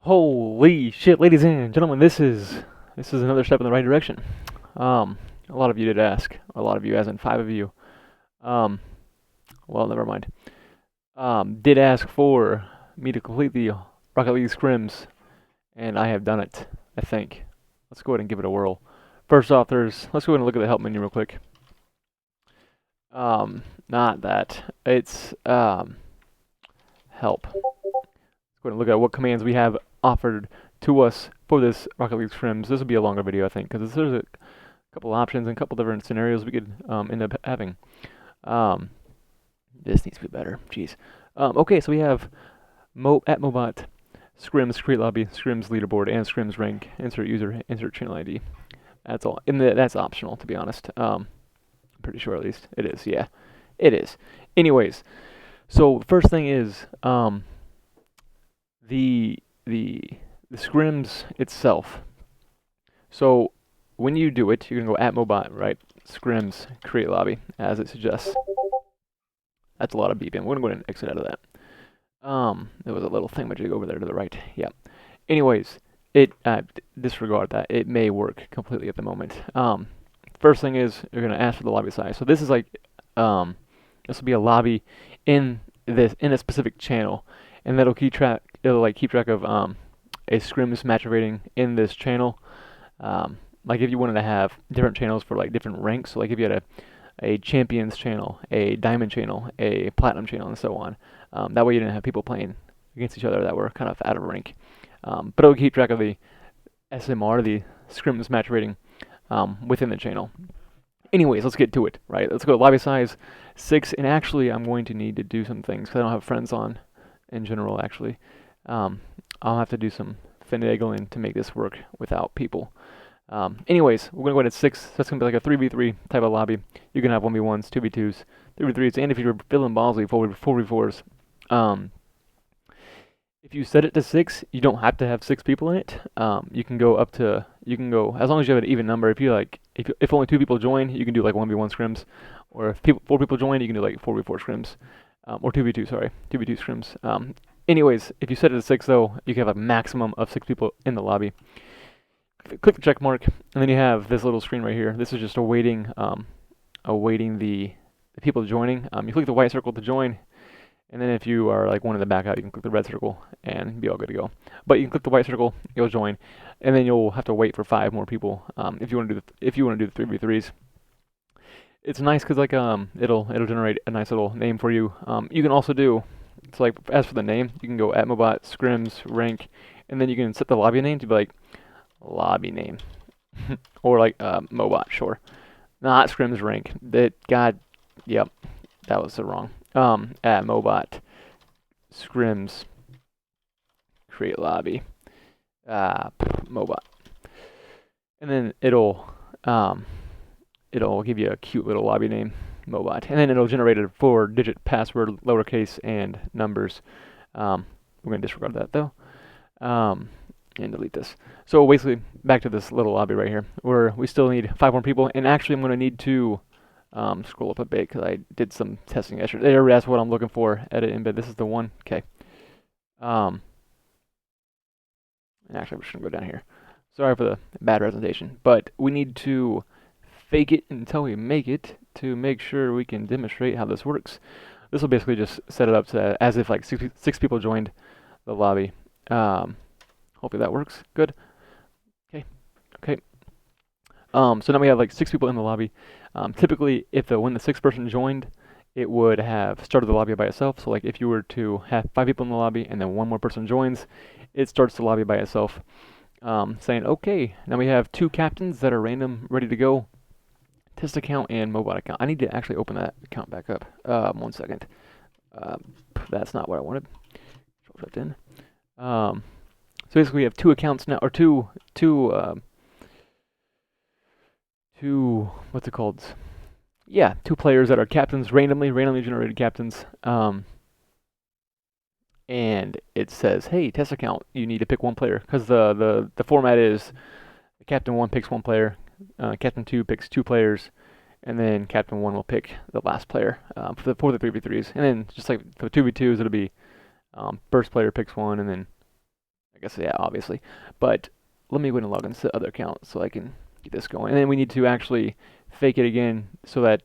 Holy shit, ladies and gentlemen, this is another step in the right direction. A lot of you did ask. A lot of you, as in five of you. Um, well, never mind. Did ask for me to complete the Rocket League scrims, and I have done it. I think. Let's go ahead and give it a whirl. First off, let's go ahead and look at the help menu real quick. Not that. It's help. Let's go ahead and look at what commands we have offered to us for this Rocket League scrims. This will be a longer video, I think, because there's a couple options and a couple different scenarios we could end up having. This needs to be better. Jeez. Okay, so we have at MoBot, Scrims create lobby, Scrims leaderboard, and Scrims rank. Insert user, insert channel ID. That's all. That's optional, to be honest. I'm pretty sure at least it is. Yeah, it is. Anyways, so first thing is the Scrims itself. So when you do it, you're gonna go at MoBot, right? Scrims create lobby, as it suggests. That's a lot of beeping. We're gonna go ahead and exit out of that. There was a little thingamajig over there to the right. Yeah. Anyways, disregard that. It may work completely at the moment. First thing is you're gonna ask for the lobby size. So this is like, this will be a lobby in a specific channel, and that'll keep track. It'll like keep track of a scrims match rating in this channel. Like if you wanted to have different channels for like different ranks, so like if you had a champions channel, a diamond channel, a platinum channel, and so on. That way you didn't have people playing against each other that were kind of out of rank. But it'll keep track of the SMR, the scrims match rating, within the channel. Anyways, let's get to it, right? Let's go to lobby size 6, and actually I'm going to need to do some things because I don't have friends on in general, actually. I'll have to do some finagling to make this work without people. Anyways, we're going to go ahead at 6. So that's going to be like a 3v3 type of lobby. You can have 1v1s, 2v2s, 3v3s, and if you're feeling ballsy, 4v4s. If you set it to 6, you don't have to have 6 people in it. You can go as long as you have an even number. If only 2 people join, you can do like 1v1 scrims. Or if 4 people join, you can do like 4v4 scrims. Or 2v2 scrims. Anyways, if you set it to 6 though, you can have a maximum of 6 people in the lobby. Click the check mark, and then you have this little screen right here. This is just awaiting the people joining. You click the white circle to join, and then if you are like wanting to back out, you can click the red circle and be all good to go. But you can click the white circle, you'll join, and then you'll have to wait for 5 more people if you want to do the 3v3s. It's nice because like it'll generate a nice little name for you. You can also do, it's like as for the name, you can go at MoBot Scrims rank, and then you can set the lobby name to be like lobby name or like MoBot, sure, not Scrims rank. Yep, that was the wrong. At MoBot Scrims create lobby MoBot, and then it'll give you a cute little lobby name, MoBot, and then it'll generate a 4-digit password, lowercase and numbers. We're gonna disregard that though. And delete this. So basically, back to this little lobby right here, where we still need 5 more people, and actually I'm going to need to scroll up a bit because I did some testing yesterday. That's what I'm looking for. Edit embed. This is the one. Okay. Actually, I'm just going to go down here. Sorry for the bad presentation, but we need to fake it until we make it to make sure we can demonstrate how this works. This will basically just set it up to as if like 6 people joined the lobby. Hopefully that works. Good. Okay. So now we have like 6 people in the lobby. Typically, when the 6th person joined, it would have started the lobby by itself. So like if you were to have 5 people in the lobby and then 1 more person joins, it starts the lobby by itself, saying, okay, now we have 2 captains that are random, ready to go. Test account and MoBot account. I need to actually open that account back up. 1 second. That's not what I wanted. Control Shift in. So basically we have 2 accounts now, or two, what's it called? Yeah, 2 players that are captains, randomly generated captains. And it says, hey, test account, you need to pick 1 player, because the format is Captain 1 picks 1 player, Captain 2 picks 2 players, and then Captain 1 will pick the last player for the 3v3s. And then just like for 2v2s, it'll be first player picks 1, and then I guess, yeah, obviously. But let me go ahead and log into the other account so I can get this going. And then we need to actually fake it again so that,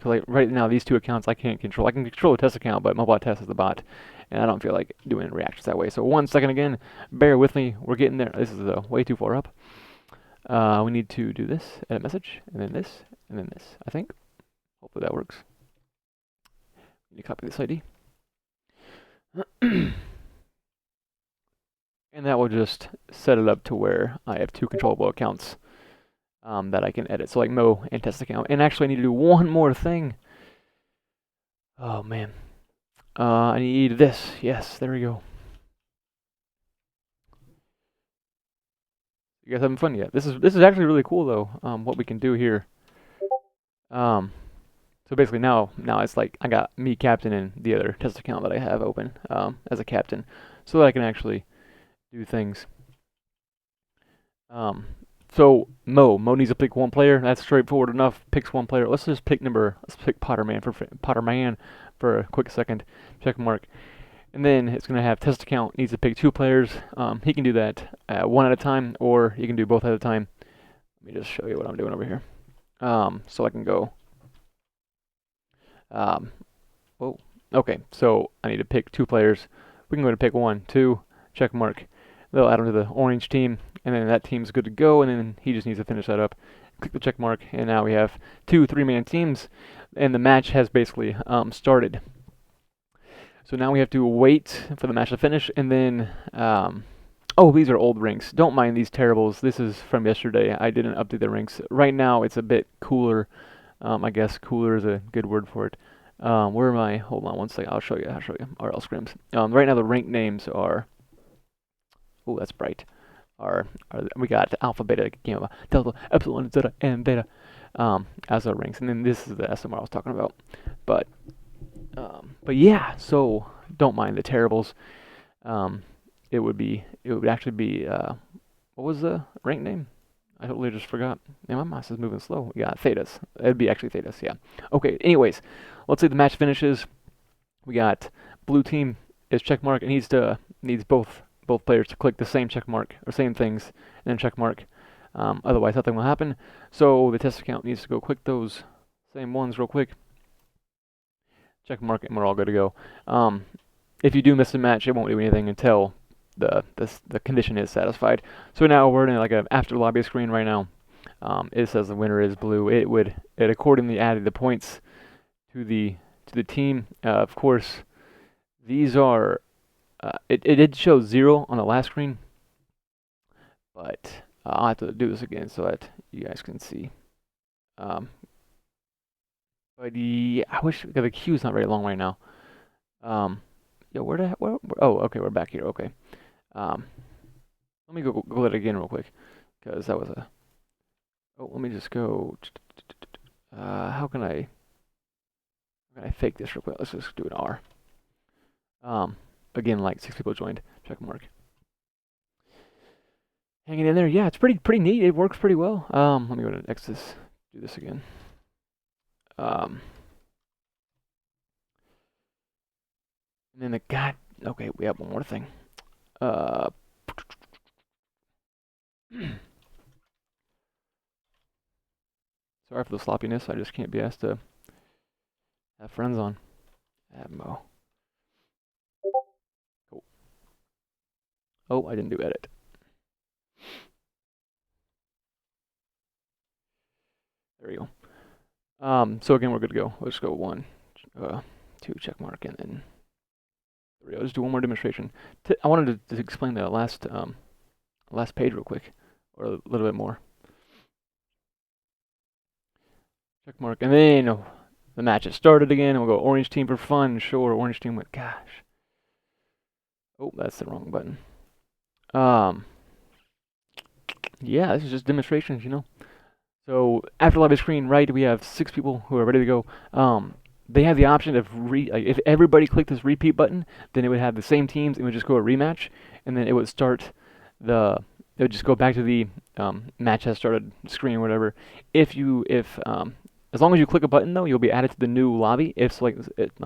like right now, these two accounts I can't control. I can control the test account, but MoBot test is the bot. And I don't feel like doing reactions that way. So 1 second again, bear with me. We're getting there. This is way too far up. We need to do this, edit message, and then this, and then this, I think. Hopefully that works. Need to copy this ID. And that will just set it up to where I have two controllable accounts that I can edit. So like Mo and test account. And actually I need to do one more thing. Oh man. I need this. Yes, there we go. You guys having fun yet? This is actually really cool though, what we can do here. So basically now it's like I got me captain and the other test account that I have open as a captain, so that I can actually do things. So Mo needs to pick one player. That's straightforward enough. Picks one player. Let's pick Potterman for a quick second. Check mark. And then it's going to have test account needs to pick two players. He can do that one at a time, or he can do both at a time. Let me just show you what I'm doing over here. So I can go. Whoa. Okay, so I need to pick two players. We can go to pick 1, 2, check mark. They'll add them to the orange team, and then that team's good to go, and then he just needs to finish that up. Click the check mark, and now we have 2 3-man teams, and the match has basically started. So now we have to wait for the match to finish, and then, oh, these are old ranks. Don't mind these terribles. This is from yesterday. I didn't update the ranks. Right now, it's a bit cooler. I guess cooler is a good word for it. Where am I? Hold on one second. I'll show you. RL Scrims. Right now, the rank names are. Oh, that's bright. We got Alpha, Beta, Gamma, Delta, Epsilon, Zeta, and Beta as our ranks, and then this is the SMR I was talking about. But yeah. So don't mind the terribles. It would actually be what was the rank name? I totally just forgot. Man, my mouse is moving slow. We got Thetas. It'd be actually Thetas, yeah. Okay, anyways, let's say the match finishes. We got blue team is check mark. It needs both players to click the same check mark or same things and then check mark. Otherwise, nothing will happen. So the test account needs to go click those same ones real quick. Check mark, and we're all good to go. If you do miss a match, it won't do anything until the condition is satisfied. So now we're in like an after lobby screen right now. It says the winner is blue. It accordingly added the points to the team. Of course, these are it did show 0 on the last screen, but I'll have to do this again so that you guys can see. But yeah, I wish the queue's not very long right now. Yo, where? Oh, okay, we're back here. Okay. Let me go it again real quick, because that was a. Oh, let me just go. How can I fake this real quick? Let's just do an R. Again, like 6 people joined. Check mark. Hanging in there. Yeah, it's pretty neat. It works pretty well. Let me go to X this. Do this again. And then okay, we have one more thing. Sorry for the sloppiness. I just can't be asked to have friends on. Add Mo. Cool. Oh, I didn't do edit. There we go. So again, we're good to go. Let's go 1, 2, check mark, and then there we go. Just do one more demonstration. I wanted to explain the last page real quick, or a little bit more. Check mark, and then the match has started again, and we'll go orange team for fun. Sure, orange team went. Gosh. Oh, that's the wrong button. Yeah, this is just demonstrations, you know. So after lobby screen, right, we have 6 people who are ready to go. They have the option of if everybody clicked this repeat button, then it would have the same teams. It would just go a rematch, and then it would start it would just go back to the match has started screen or whatever. If As long as you click a button, though, you'll be added to the new lobby. If, like,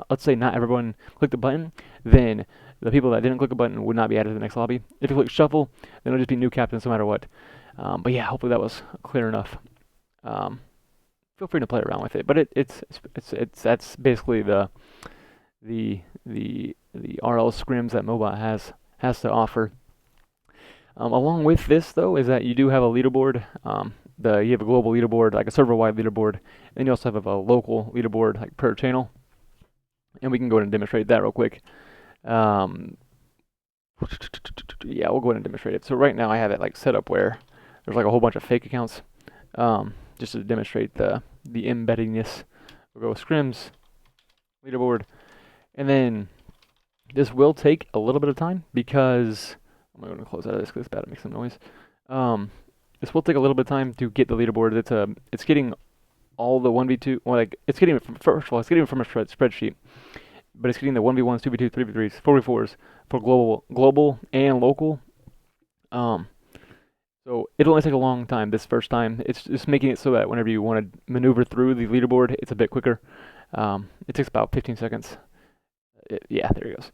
let's say not everyone clicked the button, then the people that didn't click a button would not be added to the next lobby. If you click shuffle, then it'll just be new captains no matter what. But yeah, hopefully that was clear enough. Feel free to play around with it, but it's that's basically the RL scrims that MoBot has to offer. Along with this, though, is that you do have a leaderboard. You have a global leaderboard, like a server-wide leaderboard, and you also have a local leaderboard, like per channel. And we can go ahead and demonstrate that real quick. Yeah, we'll go ahead and demonstrate it. So right now I have it like set up where there's like a whole bunch of fake accounts, just to demonstrate the embeddedness. We'll go with Scrims, leaderboard, and then this will take a little bit of time because I'm going to close out of this because it's bad to make some noise. This will take a little bit of time to get the leaderboard. It's getting all the 1v2. Well, like it's getting it from, first of all, it's getting it from a spreadsheet, but it's getting the 1v1s, 2v2s, 3v3s, 4v4s for global and local. So it'll only take a long time this first time. It's just making it so that whenever you want to maneuver through the leaderboard, it's a bit quicker. It takes about 15 seconds. Yeah, there it goes.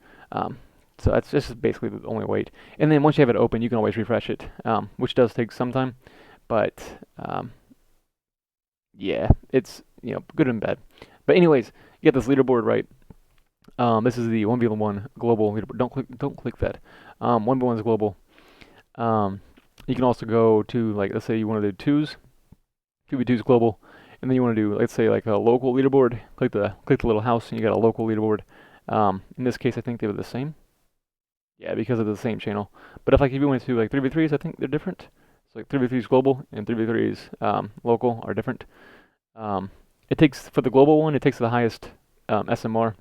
So that's just basically the only wait. And then once you have it open, you can always refresh it, which does take some time. But yeah, it's good and bad. But anyways, you get this leaderboard right. This is the 1v1 global leaderboard. Don't click that. 1v1 is global. You can also go to, like, let's say you want to do 2v2s global, and then you want to do, let's say, like a local leaderboard. Click the little house, and you got a local leaderboard. In this case, I think they were the same. Yeah, because of the same channel. But if you went to like 3v3s, I think they're different. So like 3v3s global and 3v3s local are different. It takes, for the global one, it takes the highest SMR.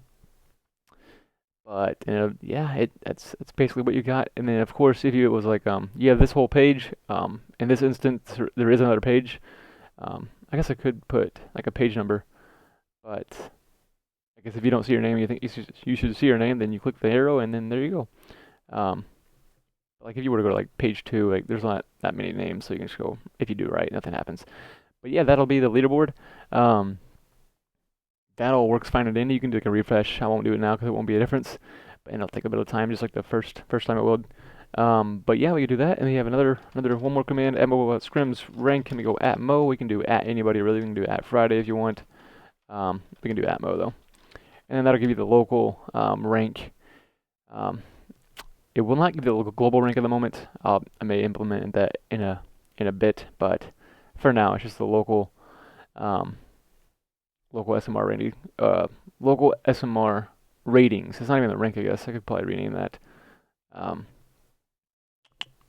But yeah, that's basically what you got. And then of course, if it was like you have this whole page. In this instance, there is another page. I guess I could put like a page number, but I guess if you don't see your name, you think you should see your name, then you click the arrow, and then there you go. Like if you were to go to like page 2, like there's not that many names, so you can just go. If you do right, nothing happens. But yeah, that'll be the leaderboard. That all works fine and dandy. You can do like a refresh. I won't do it now because it won't be a difference, and it'll take a bit of time, just like the first time it would. But yeah, we can do that, and we have another one more command. At MoBot Scrims rank. Can we go at Mo? We can do at anybody really. We can do at Friday if you want. We can do at Mo though, and then that'll give you the local rank. It will not give you the global rank at the moment. I may implement that in a bit, but for now it's just the local SMR rating. Local SMR ratings. It's not even the rank, I guess. I could probably rename that.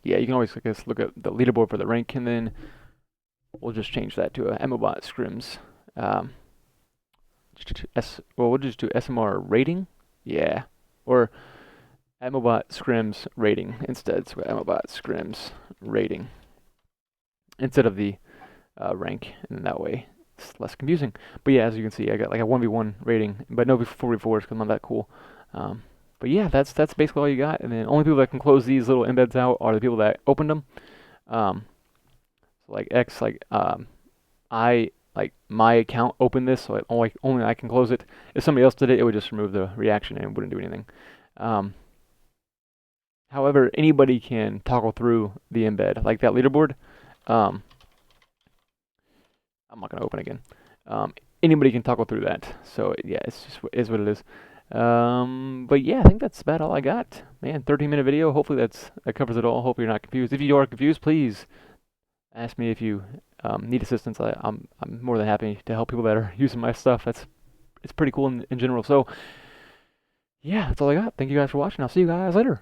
Yeah, you can always, I guess, look at the leaderboard for the rank, and then we'll just change that to a MoBot Scrims. We'll just do SMR rating. Yeah, or MoBot Scrims rating instead. So MoBot Scrims rating instead of the rank, and that way it's less confusing. But yeah, as you can see, I got like a 1v1 rating, but no 4v4s because I'm not that cool. But yeah, that's basically all you got. And then only people that can close these little embeds out are the people that opened them. So like X, my account opened this, so only I can close it. If somebody else did it, it would just remove the reaction and it wouldn't do anything. However, anybody can toggle through the embed, like that leaderboard. I'm not gonna open again. Anybody can toggle through that. So yeah, is what it is. But yeah, I think that's about all I got. Man, 13-minute video. Hopefully that covers it all. Hope you're not confused. If you are confused, please ask me if you need assistance. I'm more than happy to help people that are using my stuff. It's pretty cool in general. So yeah, that's all I got. Thank you guys for watching. I'll see you guys later.